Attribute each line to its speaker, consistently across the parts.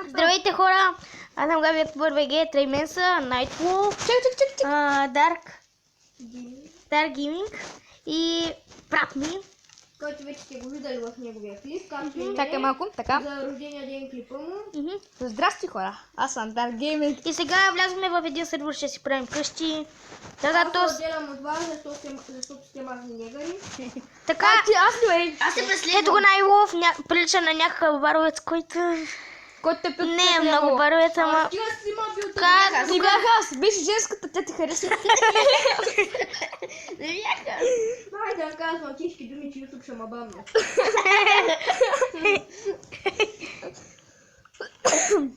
Speaker 1: Здравейте хора, аз съм Габи от БГ, Трейменса, Nightwolf, Dark Gaming и брат ми,
Speaker 2: който вече сте го видели в неговия клип, както и
Speaker 3: Така малко, така.
Speaker 2: за рождения ден клипа му.
Speaker 3: Здрасти хора, аз съм Dark Gaming.
Speaker 1: И сега влязохме в един сервер, ще си правим къщи.
Speaker 2: Аз отделям от вас, защото сте мазни негъри.
Speaker 1: Така,
Speaker 3: Аз се преследвам.
Speaker 1: ето го Nightwolf, прилича на някакъв баровец, който
Speaker 3: Който те път
Speaker 1: не е много баровец, ама...
Speaker 2: Стига си има бил
Speaker 1: Как?
Speaker 3: Не бях аз, беше женската, тя те хареса.
Speaker 2: Хайде да казвам тишки думи, че YouTube ще ма бамне.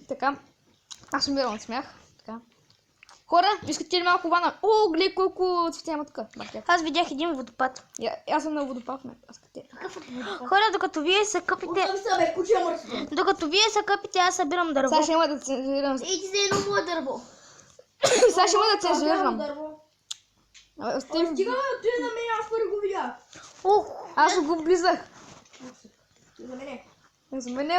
Speaker 3: Така, аз умирам от смях. Така. Хора, искате ли малко вана? О, гледай колко цветя има тук.
Speaker 1: Аз видях един водопад.
Speaker 3: Аз съм на водопад, не искате.
Speaker 1: Хора, докато вие се къпите,
Speaker 2: Отъм са бе, куче мърсва.
Speaker 1: аз събирам дърво.
Speaker 3: Сега ще има да цензурирам.
Speaker 2: Ей ти за едно мое дърво.
Speaker 3: Сега ще има да цензурирам.
Speaker 2: Стига, ти за мен, аз първо го видях.
Speaker 1: Ух,
Speaker 3: Аз го близах.
Speaker 2: За мене.
Speaker 3: За мен бе.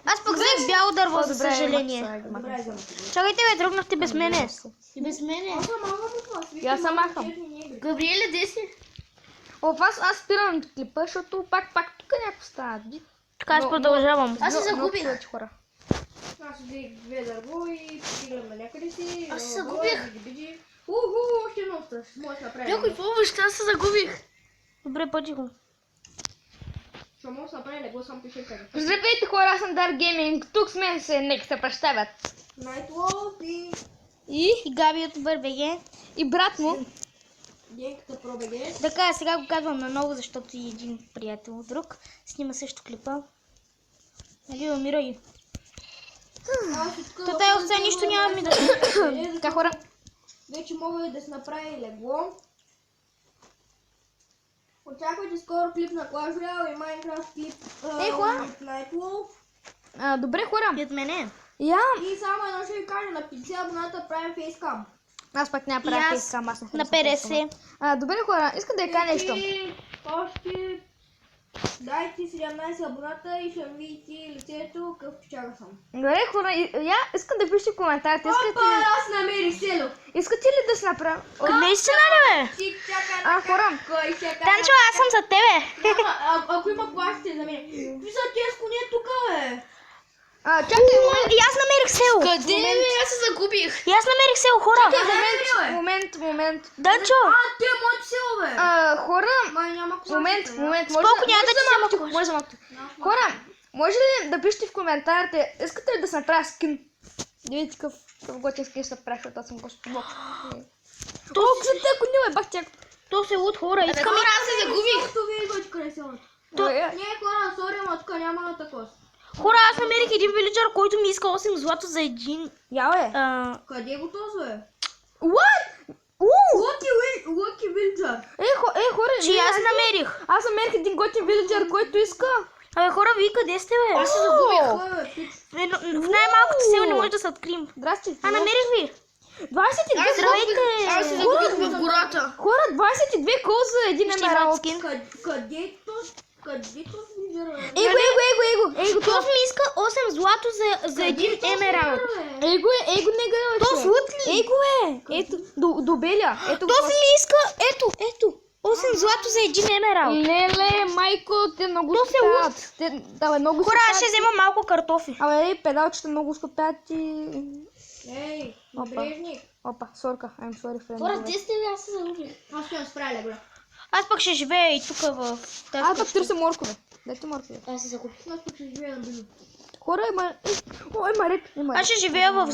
Speaker 1: аз пък взех бяло дърво, за съжаление.
Speaker 2: Добре, за мен.
Speaker 1: Чакайте бе, тръгнахте без мене.
Speaker 2: И без мене. Аз съм махам от вас.
Speaker 3: Я съм махам.
Speaker 2: Габриеле, де си?
Speaker 3: Аз спирам клипа, защото пак тук някакво става.
Speaker 1: Така аз продължавам.
Speaker 2: Аз се загубих.
Speaker 3: Много хора.
Speaker 2: Аз взех две дърво и стигам на някъде си.
Speaker 1: Аз се загубих.
Speaker 2: Уху, още едно осташ. Може да направим.
Speaker 1: Някой помощ, аз се загубих. Добре, по-тихо.
Speaker 2: Ще може да направим легло, само пише къде.
Speaker 3: Здравейте хора, аз съм Dark Gaming. Тук сме се, нека се представят.
Speaker 2: Nightwolf
Speaker 3: И
Speaker 1: Габи от БГ.
Speaker 3: брат му.
Speaker 2: Денката пробеге.
Speaker 1: Така, сега го казвам наново, защото и един приятел друг снима също клипа. Нали, умирай. То тая овца нищо няма ми да...
Speaker 3: Така хора.
Speaker 2: Вече мога да се направи легло. Очаквайте скоро клип на Clash Royale и Minecraft клип
Speaker 3: хора.
Speaker 2: от Nightwolf.
Speaker 3: Добре хора.
Speaker 1: И от мене.
Speaker 3: Я.
Speaker 2: И само едно ще ви кажа, на 50 абоната правим фейскам.
Speaker 3: Аз пак няма
Speaker 1: И
Speaker 3: правя
Speaker 1: аз
Speaker 3: фейскам, аз не
Speaker 1: на
Speaker 3: харесвам
Speaker 1: 50.
Speaker 3: фейскам. Добре хора, искам да я кажа нещо.
Speaker 2: Още дайте 17 абоната и ще видите лицето какъв печага съм.
Speaker 3: Добре хора, искам да пишете в коментарите.
Speaker 2: Опа, аз намерих село.
Speaker 3: Искате ли да се направя?
Speaker 1: Наистина ли бе?
Speaker 2: Чик, чака,
Speaker 3: Хора.
Speaker 2: кой чака.
Speaker 1: Танчо, аз съм за тебе.
Speaker 2: Ако има плащите за мен. Какви са тези коне тук, бе?
Speaker 3: Чакай,
Speaker 1: И аз намерих село.
Speaker 3: къде бе?
Speaker 2: Аз се загубих.
Speaker 1: И аз намерих село, хора.
Speaker 3: Момент.
Speaker 1: Данчо.
Speaker 2: Те е моето село, бе.
Speaker 3: Хора,
Speaker 2: Май няма
Speaker 3: момент.
Speaker 1: Споко, няма да ти се
Speaker 3: малко. Може за малко. Хора, може ли да пишете в коментарите, искате ли да се направя скин? Да видите какъв готин скин ще направя, защото аз съм господ. Толкова са те кони, бе, бах тях.
Speaker 1: То село от хора. Искам и...
Speaker 2: Аз се загубих. Селото, вие идвате къде е селото. Не, хора, сори, ама тук няма на такова.
Speaker 1: Хора, аз намерих един вилиджър, който ми иска 8 злато за един...
Speaker 3: Я, бе.
Speaker 2: Къде го този, бе?
Speaker 3: What?
Speaker 2: Лъки Вилджър.
Speaker 3: Хора,
Speaker 1: Че аз намерих.
Speaker 3: аз намерих един готин вилиджър, който иска.
Speaker 1: Абе хора, вие къде сте, бе?
Speaker 3: Аз се загубих.
Speaker 1: В най-малкото село не може да се открием.
Speaker 3: Здрасти.
Speaker 1: Намерих ви.
Speaker 3: 22
Speaker 1: Здравейте.
Speaker 2: Аз се загубих в гората.
Speaker 3: хора, 22 кола за един
Speaker 1: Ще имат
Speaker 3: емералд.
Speaker 1: скин.
Speaker 2: Където Вилджър, бе?
Speaker 3: Его.
Speaker 1: Тос ми иска 8 злато за един емералд.
Speaker 3: Его, нега, бе.
Speaker 1: То звут ли?
Speaker 3: Его, бе. Ето, до беля. Ето
Speaker 1: Тос ми иска, ето, 8 злато за един емералд.
Speaker 3: Леле, майко, те много
Speaker 1: То се
Speaker 3: скъпят. Те, да, много
Speaker 1: Хора, аз ще взема малко картофи.
Speaker 3: Абе, педалчета много скъпят и...
Speaker 2: Ей,
Speaker 3: Опа.
Speaker 2: Брежник.
Speaker 3: Опа, сорка, I'm sorry, friend.
Speaker 2: Хора, де сте ли? Аз се загубих. Аз ще справя легло.
Speaker 1: Аз пък ще живея и тук в тази
Speaker 3: Аз пък
Speaker 1: къща.
Speaker 3: търся моркове. Дайте моркове.
Speaker 2: Аз се загубих. Аз пък ще живея на близо.
Speaker 3: Хора, има реп.
Speaker 1: Аз ще живея в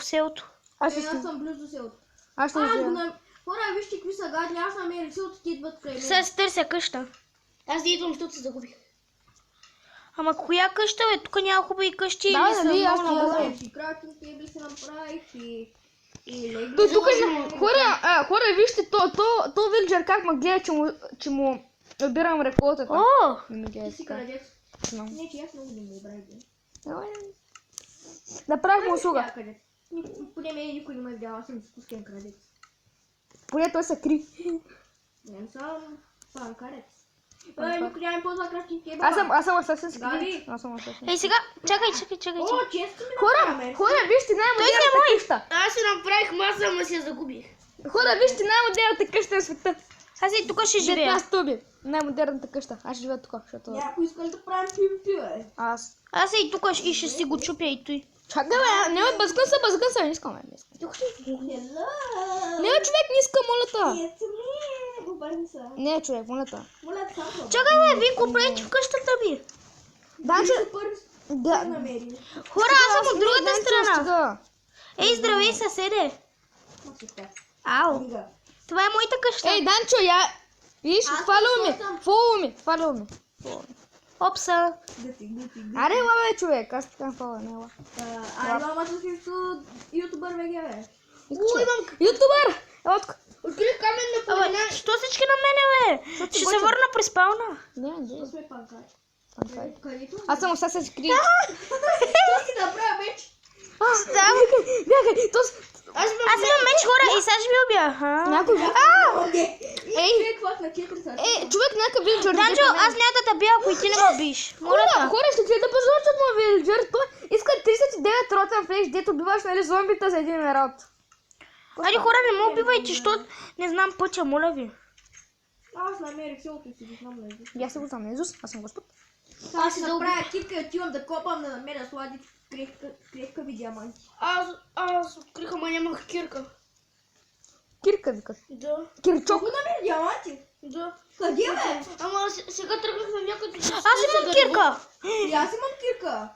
Speaker 1: селото.
Speaker 3: Аз
Speaker 2: Аз съм близо до селото.
Speaker 3: ще живея.
Speaker 2: Хора, вижте какви са гадни. Аз намерих селото, ти идват край мен.
Speaker 1: Сега се търся къща.
Speaker 2: Аз да идвам, защото се загубих.
Speaker 1: Ама коя къща, бе? Тук няма хубави къщи.
Speaker 3: Да,
Speaker 1: или са
Speaker 3: нали, аз
Speaker 1: много
Speaker 3: не
Speaker 1: нагоре?
Speaker 3: знам.
Speaker 2: И крафтинг тейбли се направих и легли.
Speaker 3: Тук хора, вижте, то вилджер как ме гледа, че му обирам реколтата.
Speaker 1: О!
Speaker 3: Не ме гледа
Speaker 2: Ти си
Speaker 3: така.
Speaker 2: крадец.
Speaker 3: Знам.
Speaker 2: Не, че аз много не му обрадя.
Speaker 3: Направих му услуга.
Speaker 2: Поне мен никой не ме видял, аз съм изкуствен крадец.
Speaker 3: Поне той се кри.
Speaker 2: Не съм панкарец. Никой няма ползва кръвки кебала.
Speaker 3: Аз съм Assassin's
Speaker 2: Гави.
Speaker 3: Creed. Аз съм Assassin's
Speaker 1: Ей,
Speaker 3: Creed.
Speaker 1: сега, чакай.
Speaker 2: О, често ми
Speaker 3: Хора,
Speaker 2: направяме.
Speaker 3: вижте най-модерната къща.
Speaker 4: Аз си направих маса, ама си я загубих.
Speaker 3: Хора, вижте най-модерната къща на света.
Speaker 1: Аз и тук ще живея.
Speaker 3: 19 стълби. Най-модерната къща. Аз ще живея тук, защото...
Speaker 2: Някой иска ли да правим PvP, бе?
Speaker 1: Аз и тук и ще си го чупя и той.
Speaker 3: Чакай, бе, няма бъзгън се, не искам, не искам.
Speaker 2: Hello.
Speaker 3: Не, човек, не искам, моля та.
Speaker 2: It's me. Обърни се.
Speaker 3: Не, човек, моля та.
Speaker 2: Моля, само.
Speaker 1: Чакай, бе, вие какво правите в къщата ми?
Speaker 3: Данчо,
Speaker 2: Първи
Speaker 3: да.
Speaker 2: намери.
Speaker 1: Хора, аз съм от другата страна.
Speaker 3: страна.
Speaker 1: Ей, здравей, съседе. Ау,
Speaker 2: Стига.
Speaker 1: това е моята къща.
Speaker 3: Ей, Данчо, я... Виж,
Speaker 2: Аз
Speaker 3: фолоу ми.
Speaker 1: Опса.
Speaker 2: Гъти.
Speaker 3: Аре, ела, бе, човек, аз така фола, не ела.
Speaker 2: Ай, мама се срещу ютубър ВГ, бе.
Speaker 3: Ютубър! Ела тук.
Speaker 4: Открих камен на планина.
Speaker 1: Абе, що всички на мене, бе? Ще се върна при спална.
Speaker 3: Не.
Speaker 2: Сме панкар.
Speaker 3: Панкай.
Speaker 2: Където?
Speaker 3: Аз съм Assassin's Creed.
Speaker 2: Що си направя меч?
Speaker 1: Став.
Speaker 3: Бягай,
Speaker 1: Аз имам меч, хора, и сега ще ви убия.
Speaker 3: някой...
Speaker 2: Ей! Човек на 4 са.
Speaker 3: човек, някакъв вилджер.
Speaker 1: Данчо, аз няма да те бия, ако и ти не ме биеш. Моля те.
Speaker 3: Хора, ще ти да позорчат му вилджер. Той иска 39 ротен флеш, дето убиваш, нали, зомбита за един минерал.
Speaker 1: Айде, хора, не ме убивайте, защото не знам пътя, моля ви.
Speaker 2: Аз намерих селото и си го знам на Езус.
Speaker 3: И аз се го знам на Езус, аз съм Господ.
Speaker 2: Аз си направя китка и отивам да копам да намеря слади крехкави диаманти.
Speaker 4: Аз открих, ама нямах кирка.
Speaker 3: Кирка, викаш.
Speaker 4: Да.
Speaker 3: Кирчок.
Speaker 2: Го намеря диаманти?
Speaker 4: Да.
Speaker 2: Къде, бе?
Speaker 4: Ама сега тръгнах на някъде.
Speaker 1: Аз имам кирка.
Speaker 2: И аз имам кирка.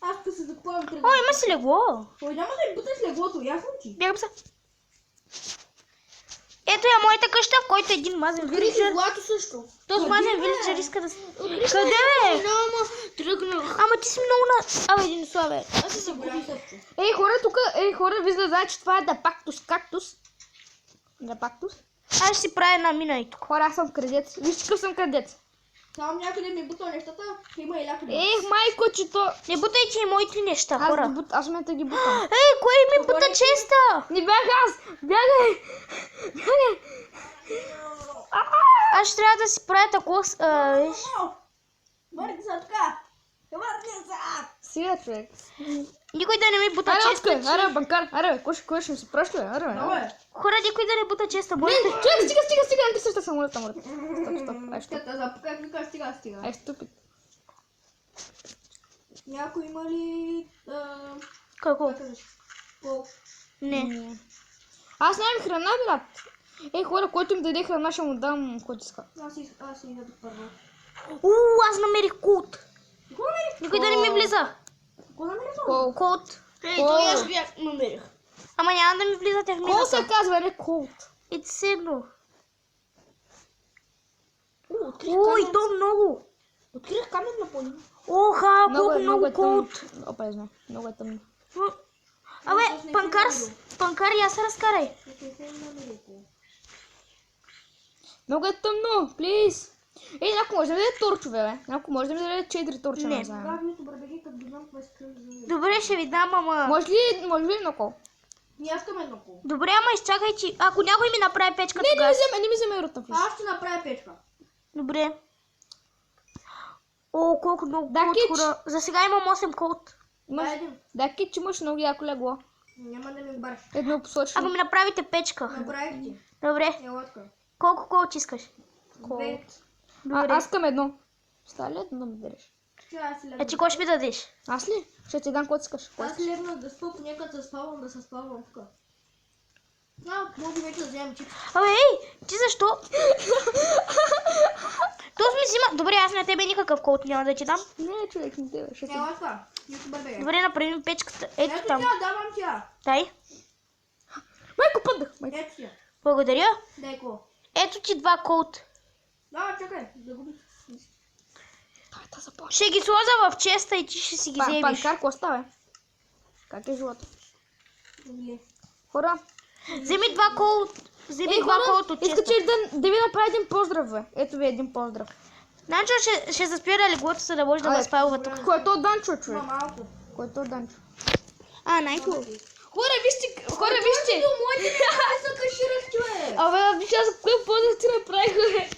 Speaker 2: Аз тук се закупавам тръгна.
Speaker 1: О, има си легло.
Speaker 2: Ой, няма да ми буташ леглото, ясно ти?
Speaker 1: Бягам се. Ето я моята къща, в който е един мазен вилиджер.
Speaker 4: Злато също.
Speaker 1: Този мазен вилиджер иска да... Къде, бе?
Speaker 4: Ама тръгнах.
Speaker 1: Ама ти си много на... Абе, един славе.
Speaker 2: Аз се загубих съпче.
Speaker 3: Хора, ви знаете, че това е Дапактус кактус. Дапактус.
Speaker 1: Аз ще си правя една мина и тук.
Speaker 3: Хора, аз съм крадец. Виж, какъв съм крадец.
Speaker 2: Само някъде ми бута нещата, има и ляка.
Speaker 3: Майко, че то...
Speaker 1: Не бутайте и моите неща,
Speaker 3: Аз
Speaker 1: хора.
Speaker 3: в момента ги бутам.
Speaker 1: Ей, кой ми бута честа?
Speaker 3: Не бях аз! Бягай!
Speaker 1: Аз ще трябва да си правя такова... виж.
Speaker 2: Върни се така! Върни се!
Speaker 3: Сега, човек.
Speaker 1: Никой да не ми бута
Speaker 3: Аре,
Speaker 1: честа.
Speaker 3: откъй! Аре, банкар! Аре, кой ще ми се праща, бе? Аре, бе.
Speaker 2: Добре.
Speaker 1: Хора, никой да не бута честа, моля.
Speaker 3: Не, човек, стига, не ти съща самолета, моля. Стоп. Ай, стоп.
Speaker 2: Ще запукай, вика, стига.
Speaker 3: Ай, ступид.
Speaker 2: Някой има ли...
Speaker 1: Какво?
Speaker 2: Как кажеш? Кол?
Speaker 1: Не.
Speaker 3: Аз нямам храна, брат. Хора, който ми даде храна, ще му дам, който иска.
Speaker 2: Аз идвам първо.
Speaker 1: Аз намерих култ.
Speaker 2: Какво намерих?
Speaker 1: Никой да не ми влиза.
Speaker 2: Какво намерих?
Speaker 1: Култ.
Speaker 4: Ей, той аз бях намерих.
Speaker 1: Ама няма да ми влизате в
Speaker 3: Кол
Speaker 1: мината.
Speaker 3: се казва, не колт.
Speaker 1: И ти седно.
Speaker 4: Открих
Speaker 1: Ой,
Speaker 4: камен.
Speaker 1: то много.
Speaker 4: Открих камен на планина.
Speaker 1: Оха, колко
Speaker 3: Много
Speaker 1: много
Speaker 3: е тъмно.
Speaker 1: култ.
Speaker 3: Опа, не знам. Много е тъмно.
Speaker 1: Абе, панкар, я се разкарай.
Speaker 3: Много е тъмно, плиз. Някой може да ми даде торчове, бе. Някой може да ми даде 4 торча
Speaker 1: Не.
Speaker 3: на заедно.
Speaker 2: Как ми добре беги, като знам какво искам да...
Speaker 1: Добре, ще ви дам, ама...
Speaker 3: Може ли на кол?
Speaker 2: Ние искаме едно кол.
Speaker 1: Добре, ама изчакай, че... Ако някой ми направи печка
Speaker 3: Не
Speaker 1: тогава...
Speaker 3: ми вземе рутна флиш.
Speaker 2: Аз ще направя печка.
Speaker 1: Добре. О, колко много
Speaker 3: Да,
Speaker 1: култ,
Speaker 3: кич.
Speaker 1: хора. За сега имам 8 култ.
Speaker 2: Дай един.
Speaker 3: Да, кит, че имаш много яко легло.
Speaker 2: Няма да ми бараш.
Speaker 3: Едно
Speaker 1: Ако
Speaker 3: посочено.
Speaker 1: ми направите печка.
Speaker 2: Направих ти.
Speaker 1: Добре.
Speaker 2: Елотка.
Speaker 1: Колко култ искаш?
Speaker 2: Две.
Speaker 1: Добре.
Speaker 3: Аз искам едно. Става ли едно да ми дадеш?
Speaker 2: Сега аз си легна.
Speaker 1: Ти кой ще ми дадеш?
Speaker 3: Аз ли? Ще ти дам който искаш.
Speaker 2: Аз легна да спа, понякога да се спавам тук. Може вече да вземем чипс.
Speaker 1: Абе, ей, ти защо? Този ми взима... Добре, аз на тебе никакъв култ няма да ти дам.
Speaker 3: Не, човек, не тебе. Ще ти...
Speaker 2: Елотка. Ютубър бега.
Speaker 1: Добре, направи ми печката. Ето
Speaker 2: Ето
Speaker 1: там.
Speaker 2: тя, давам тя.
Speaker 1: Дай.
Speaker 3: Майко, паднах.
Speaker 2: Ето тя.
Speaker 1: Благодаря.
Speaker 2: Дай ко.
Speaker 1: Ето ти 2 култ.
Speaker 2: Да, чакай. Загубих.
Speaker 3: Да започва.
Speaker 1: Ще ги сложа в честа и ти ще си ги вземеш.
Speaker 3: Панкар, какво става? Как е живота? Хора,
Speaker 1: Вземи 2 култ. Вземи 2 култ от
Speaker 3: иска
Speaker 1: честа.
Speaker 3: че да ви направя един поздрав, бе. Ето ви един поздрав.
Speaker 1: Данчо ще заспира леглото, за да може да ме спалва тук.
Speaker 3: Кой е то Данчо, човек?
Speaker 2: Има малко.
Speaker 3: Кой е то Данчо?
Speaker 1: Найко.
Speaker 3: Хора, вижте! Хора, вижте!
Speaker 2: Моите не са каширах, човек.
Speaker 3: Абе, виж аз кой поздрав ти направих, бе?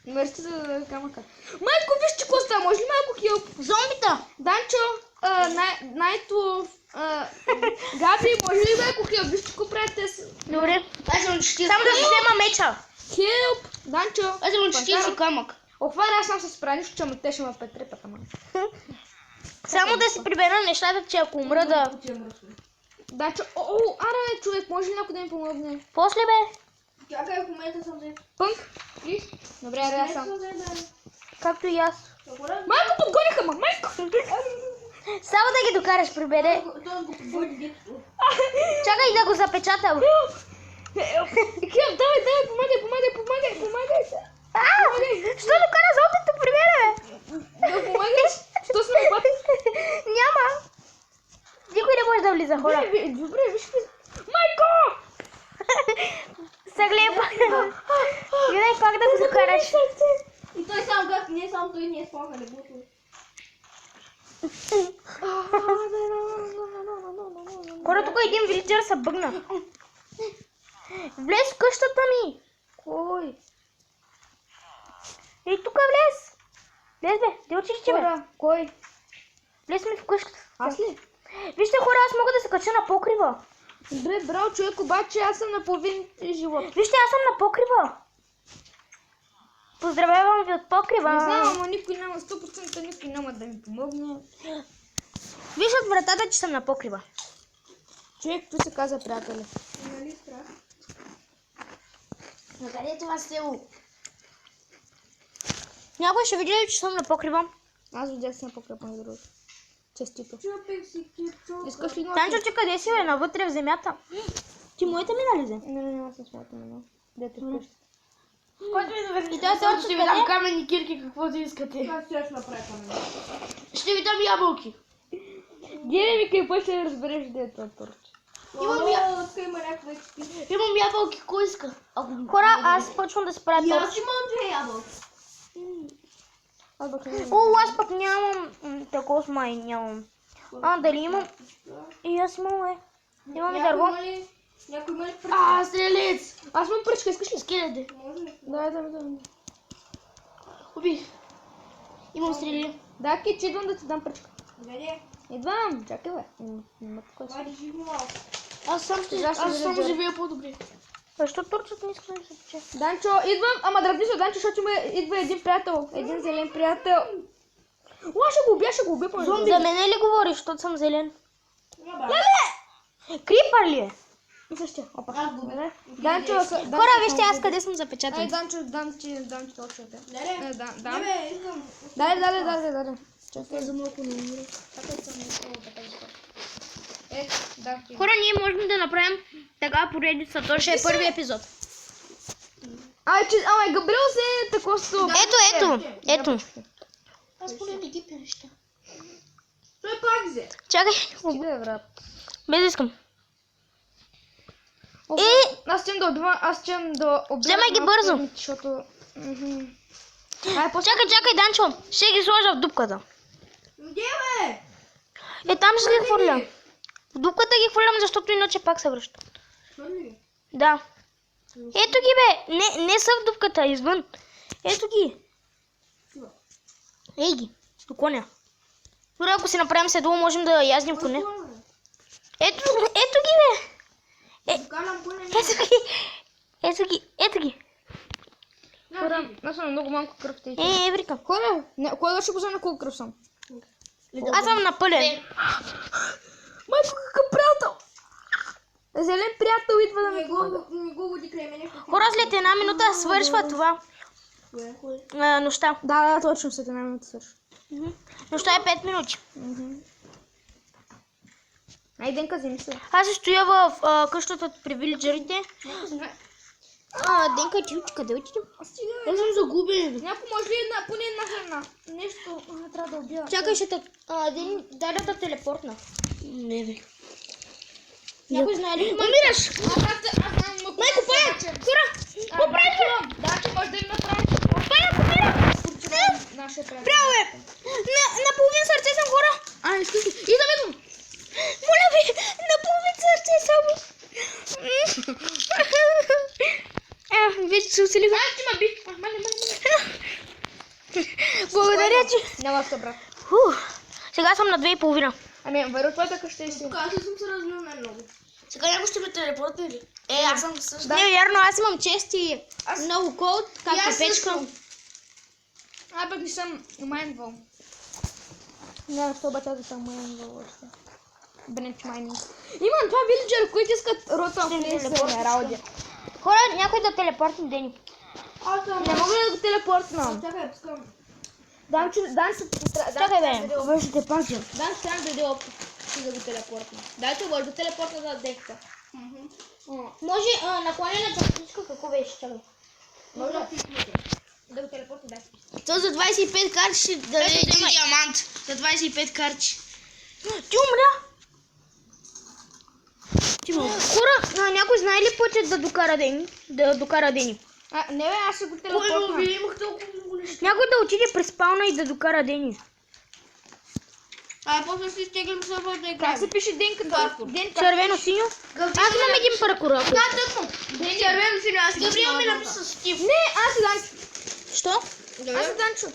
Speaker 3: Мерси за камъка. Майко, виж, че коста, може ли малко хилп?
Speaker 1: Зомбита!
Speaker 3: Данчо, Найто, Габи, може ли малко хилп? Виж, че го правите с...
Speaker 1: Добре.
Speaker 4: Аз съм 40.
Speaker 1: Само да си взема меча.
Speaker 3: Хилп! Данчо!
Speaker 4: Аз съм 40 камък.
Speaker 3: Охвара, аз съм се справя, нищо, че те ще ме петрепат, ама.
Speaker 1: Само да си прибера нещата, че ако умра да...
Speaker 3: Данчо, аре, човек, може ли някой да ми помогне?
Speaker 1: После бе,
Speaker 2: Чакай, в момента съм взет.
Speaker 3: Пънк, плиз? Добре, аре, аз съм.
Speaker 1: както и аз.
Speaker 3: Майко, подгониха ме, майко!
Speaker 1: Само да ги докараш, прибере.
Speaker 2: Той го подводи детство.
Speaker 1: Чакай да го запечатам.
Speaker 3: Хилп, давай, помагай!
Speaker 1: Що докара зомбито, прибере?
Speaker 3: Да помагаш? Що сме опати?
Speaker 1: Няма. Никой не може да влиза, хора.
Speaker 3: Добре, виж ли? Майко!
Speaker 1: Съгледа пак. Гледай пак да го докараш.
Speaker 2: И той сам гад, не сам той не е спаха, не го
Speaker 1: Хора, тук един вилиджър се бъгна. Влез в къщата ми.
Speaker 3: Кой?
Speaker 1: Ей, тук влез. Влез бе, де училище бе.
Speaker 3: Хора, кой?
Speaker 1: Влез ми в къщата.
Speaker 3: Аз ли?
Speaker 1: Вижте хора, аз мога да се кача на покрива.
Speaker 3: Добре, браво човек, обаче аз съм на половин живот.
Speaker 1: Вижте, аз съм на покрива. Поздравявам ви от покрива.
Speaker 3: Не знам, ама никой няма, 100% никой няма да ми помогне.
Speaker 1: Виж от вратата, че съм на покрива.
Speaker 3: Човек, tu се каза приятели.
Speaker 2: Нали страх?
Speaker 4: Накъде е това село?
Speaker 1: Някой ще види ли, че съм на покрива?
Speaker 3: Аз видях си на покрепа на другото. Честито.
Speaker 2: Чупих си кипчо.
Speaker 3: Искаш ли
Speaker 1: Танчо, че къде си бе? Навътре в земята. Ти моите ми налезе?
Speaker 3: Не, аз съм смятам едно. Дете в къщата.
Speaker 4: Който ми доведе?
Speaker 1: И той торча
Speaker 4: ще ви дам
Speaker 1: къде?
Speaker 4: каменни кирки, каквото искате.
Speaker 2: Как ще направя камена?
Speaker 4: Ще ви дам ябълки.
Speaker 3: Гледай ми какво ще разбереш де е това торч.
Speaker 2: Имам я, тук има някаква експи.
Speaker 4: Имам ябълки, кой иска?
Speaker 1: Хора, аз почвам да се правя
Speaker 2: И аз
Speaker 1: торч.
Speaker 2: имам 2 ябълки.
Speaker 3: Аз бах не
Speaker 1: О, аз пък нямам такова май, нямам. Дали имам? И аз имам, имам и дърво.
Speaker 2: Някой има ли
Speaker 4: Стрелец!
Speaker 3: Аз имам пръчка, искаш ли?
Speaker 4: Скеледе.
Speaker 2: Може ли?
Speaker 3: Да.
Speaker 4: Убих. Имам стрели.
Speaker 3: Да, Кич, идвам да ти дам пръчка.
Speaker 2: Къде?
Speaker 3: Идвам, чакай бе. Няма такова си.
Speaker 2: Вади живи малко.
Speaker 4: Аз само живея по-добре.
Speaker 1: Защо торчът не иска да се пече?
Speaker 3: Данчо, идвам, ама дръпни се, Данчо, защото идва един приятел. Един зелен приятел. Ще го убия по
Speaker 1: За мене ли говориш, защото съм зелен?
Speaker 2: Добре.
Speaker 1: Крипър ли е?
Speaker 3: Същия. Опа.
Speaker 2: Аз го убия.
Speaker 3: Данчо,
Speaker 1: Хора, вижте аз къде съм запечатан.
Speaker 3: Ай, Данчо, дам ти точно.
Speaker 2: Не,
Speaker 3: Да.
Speaker 2: не бе, искам.
Speaker 3: Дай. Чакай за малко не умира. Чакай съм така. Да.
Speaker 1: Хора, ние можем да направим така поредица. То ще е първи епизод.
Speaker 3: Ама Габриел се е такова с...
Speaker 1: Ето.
Speaker 4: Аз поне не ги пенеща.
Speaker 2: Той пак взе.
Speaker 1: Чакай.
Speaker 3: Стига, брат.
Speaker 1: Без да искам.
Speaker 3: Аз искам да обява...
Speaker 1: Вземай ги бързо.
Speaker 3: Защото...
Speaker 1: Чакай, Данчо. Ще ги сложа в дупката.
Speaker 2: Где бе?
Speaker 1: Там ще ги хвърлям. В дупката ги хвърлям, защото иначе пак се връща.
Speaker 2: Хвърли.
Speaker 1: Да. Ето ги бе. Не са в дупката, извън. Ето ги. Ей ги. До коня. Дори ако си направим седло, можем да яздим коне. Ето ги бе.
Speaker 2: Докарам поне.
Speaker 1: Ето ги.
Speaker 3: Хора, аз съм много малко кръв тъй.
Speaker 1: Еврика.
Speaker 3: Хора, кой да ще го вземе колко кръв съм?
Speaker 1: Аз съм на пълен.
Speaker 3: Майко, какъв приятел! Зелен приятел идва да ми помага.
Speaker 2: Не го води край мене.
Speaker 1: Хора, след една минута свършва това. Нощта.
Speaker 3: Да, точно след една минута свършва.
Speaker 1: Нощта е 5 минути.
Speaker 3: Ай, Денка, вземи се.
Speaker 1: Аз ще стоя в къщата при вилиджерите. Денка, ти къде отидем?
Speaker 4: Аз съм загубен.
Speaker 3: Някой може ли поне една храна? Нещо трябва да убия.
Speaker 1: Чакай, ще те... дай да те телепортна.
Speaker 4: Не бе.
Speaker 1: Някой знае ли?
Speaker 3: Умираш!
Speaker 1: Майко, пая! Хора!
Speaker 3: Да, че може да им направиш.
Speaker 1: Пая, умира!
Speaker 3: Нашия приятел.
Speaker 1: Браво е! На половин сърце съм, хора!
Speaker 3: Искаш ли? Идвам.
Speaker 1: Моля ви, на половин сърце само! вече.
Speaker 3: Няма да, брат.
Speaker 1: Сега съм на 2,5.
Speaker 3: Ами, вероятно това така ще е си.
Speaker 2: Тук аз съм се развил най-много.
Speaker 4: Сега някой ще ме телепортне ли? Аз съм също.
Speaker 1: Не, вярно, аз имам чести много код, както
Speaker 2: аз
Speaker 1: печка.
Speaker 2: също.
Speaker 3: Пък не съм майнвал. Не, що обаче да съм майнвал още. Бренч майнинг. Имам това вилиджер, които искат рота в Нералди.
Speaker 1: Хора, някой да телепортне Дени.
Speaker 2: Аз съм...
Speaker 3: Не мога ли да го телепортна?
Speaker 2: Чакай, пускам.
Speaker 3: Дан се
Speaker 1: Чакай, бе, вършите пази.
Speaker 3: Дан ще трябва да даде опит да го телепортна. Дайте го, да телепортна за дека.
Speaker 1: Може наклонена частичка, какво беше? Чакай.
Speaker 2: Може да пикнете.
Speaker 3: Да го телепортна, дай.
Speaker 4: То за 25 карти ще даде един диамант. За 25 карти.
Speaker 1: Ти умря! Хора, някой знае ли пътят да докара Дени?
Speaker 3: Не бе, аз ще го телепортна.
Speaker 2: Имах толкова много неща.
Speaker 1: Някой да отиде през спауна и да докара Дени.
Speaker 2: После си изтеглим сървър да
Speaker 3: Как
Speaker 2: играем.
Speaker 3: се пише Денка? Денка.
Speaker 1: Червено, синьо. Аз имам един паркур.
Speaker 2: Да, тъкмо. Червено си аз.
Speaker 4: Габриел ми написа Стив.
Speaker 3: Не, аз се Данчо.
Speaker 1: Що?
Speaker 3: Аз се Данчо.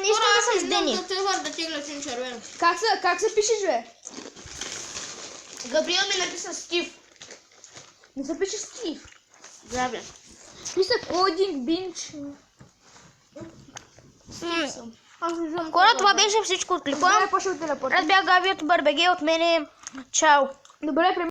Speaker 1: Не искам да съм с Дени.
Speaker 2: За сървър да тегля си червено.
Speaker 3: Как се пишеш, бе?
Speaker 4: Габриел ми написа Стив.
Speaker 3: Не се пише Стив.
Speaker 4: Здраве.
Speaker 3: Писа кодинг, бинч.
Speaker 1: Хора, това беше всичко от клипа.
Speaker 3: Добре, почва телепорт.
Speaker 1: Аз бях Габи от Барбеге, от мене. Чао.
Speaker 3: Добре,